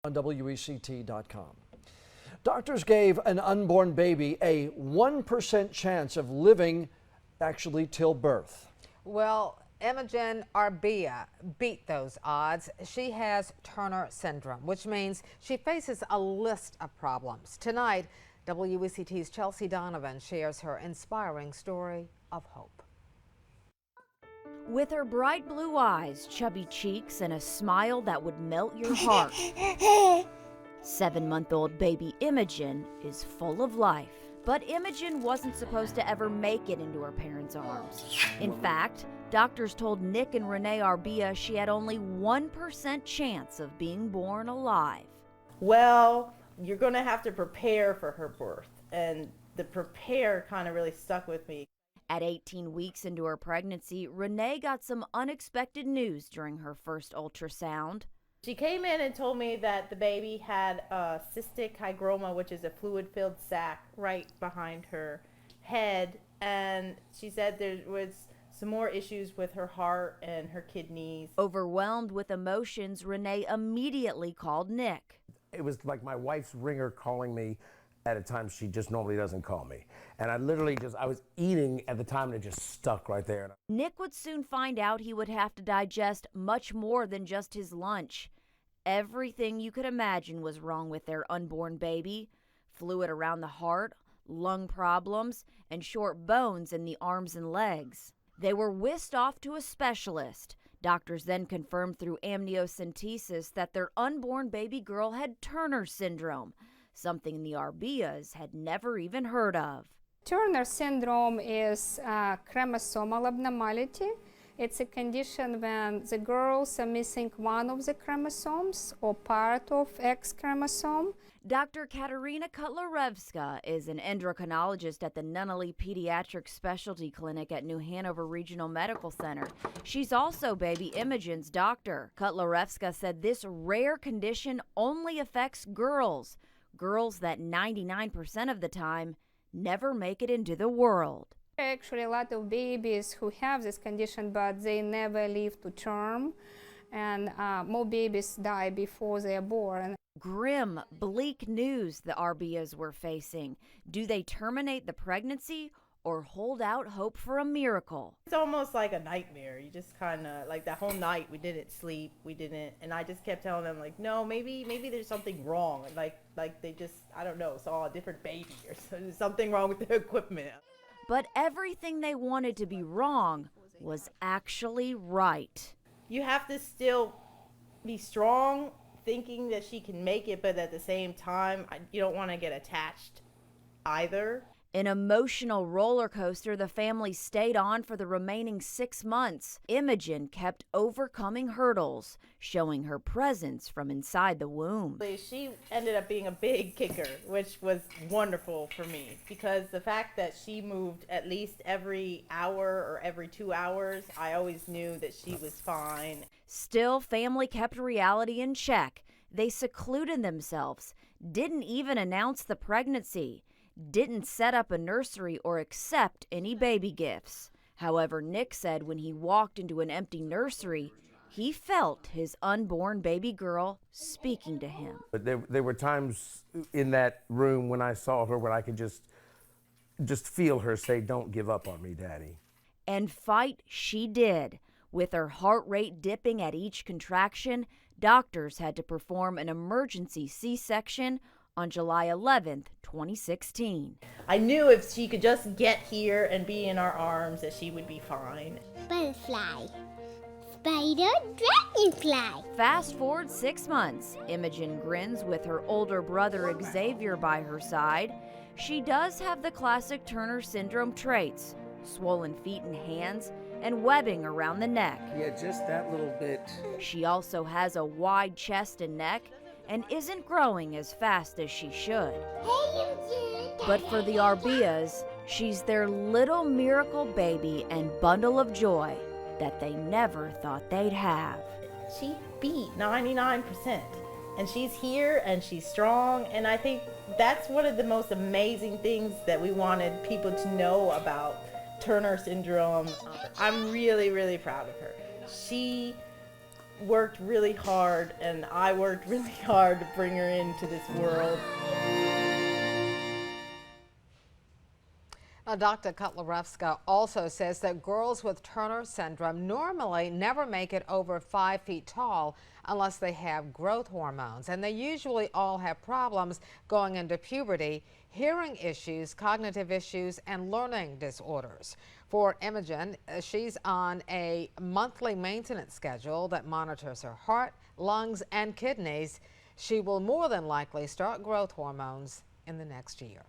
on WECT.com. Doctors gave an unborn baby a 1% chance of living actually till birth. Well, Imogen Arbia beat those odds. She has Turner syndrome, which means she faces a list of problems. Tonight, WECT's Chelsea Donovan shares her inspiring story of hope. With her bright blue eyes, chubby cheeks, and a smile that would melt your heart, 7-month-old baby Imogen is full of life. But Imogen wasn't supposed to ever make it into her parents' arms. In fact, doctors told Nick and Renee Arbia she had only 1% chance of being born alive. Well, you're going to have to prepare for her birth. And the prepare kind of really stuck with me. At 18 weeks into her pregnancy, Renee got some unexpected news during her first ultrasound. She came in and told me that the baby had a cystic hygroma, which is a fluid-filled sac right behind her head. And she said there was some more issues with her heart and her kidneys. Overwhelmed with emotions, Renee immediately called Nick. It was like my wife's ringer calling me at a time she just normally doesn't call me. And I was eating at the time and it just stuck right there. Nick would soon find out he would have to digest much more than just his lunch. Everything you could imagine was wrong with their unborn baby. Fluid around the heart, lung problems, and short bones in the arms and legs. They were whisked off to a specialist. Doctors then confirmed through amniocentesis that their unborn baby girl had Turner syndrome, something the Arbias had never even heard of. Turner syndrome is a chromosomal abnormality. It's a condition when the girls are missing one of the chromosomes or part of X chromosome. Dr. Katerina Kotlarevska is an endocrinologist at the Nunnally Pediatric Specialty Clinic at New Hanover Regional Medical Center. She's also baby Imogen's doctor. Kotlarevska said this rare condition only affects girls that 99% of the time never make it into the world. Actually, a lot of babies who have this condition, but they never live to term, and more babies die before they are born. Grim, bleak news the Arbias were facing. Do they terminate the pregnancy or hold out hope for a miracle? It's almost like a nightmare. You just kind of, like that whole night we didn't sleep, and I just kept telling them, like, no, maybe there's something wrong. Like they just, I don't know, saw a different baby or something wrong with their equipment. But everything they wanted to be wrong was actually right. You have to still be strong, thinking that she can make it, but at the same time, you don't want to get attached either. An emotional roller coaster the family stayed on for the remaining 6 months. Imogen kept overcoming hurdles, showing her presence from inside the womb. She ended up being a big kicker, which was wonderful for me, because the fact that she moved at least every hour or every 2 hours, I always knew that she was fine. Still, family kept reality in check. They secluded themselves, didn't even announce the pregnancy, didn't set up a nursery or accept any baby gifts. However, Nick said when he walked into an empty nursery, he felt his unborn baby girl speaking to him. But there were times in that room when I saw her where I could just feel her say, "Don't give up on me, Daddy." And fight she did. With her heart rate dipping at each contraction, doctors had to perform an emergency C-section on July 11th, 2016. I knew if she could just get here and be in our arms that she would be fine. Butterfly, spider, dragonfly. Fast forward 6 months, Imogen grins with her older brother Xavier by her side. She does have the classic Turner syndrome traits: swollen feet and hands, and webbing around the neck. Yeah, just that little bit. She also has a wide chest and neck and isn't growing as fast as she should. But for the Arbias, she's their little miracle baby and bundle of joy that they never thought they'd have. She beat 99%, and she's here and she's strong, and I think that's one of the most amazing things that we wanted people to know about Turner syndrome. I'm really, really proud of her. She worked really hard, and I worked really hard to bring her into this world. Now, Dr. Kotlarewska also says that girls with Turner syndrome normally never make it over 5 feet tall unless they have growth hormones, and they usually all have problems going into puberty, hearing issues, cognitive issues, and learning disorders. For Imogen, she's on a monthly maintenance schedule that monitors her heart, lungs, and kidneys. She will more than likely start growth hormones in the next year.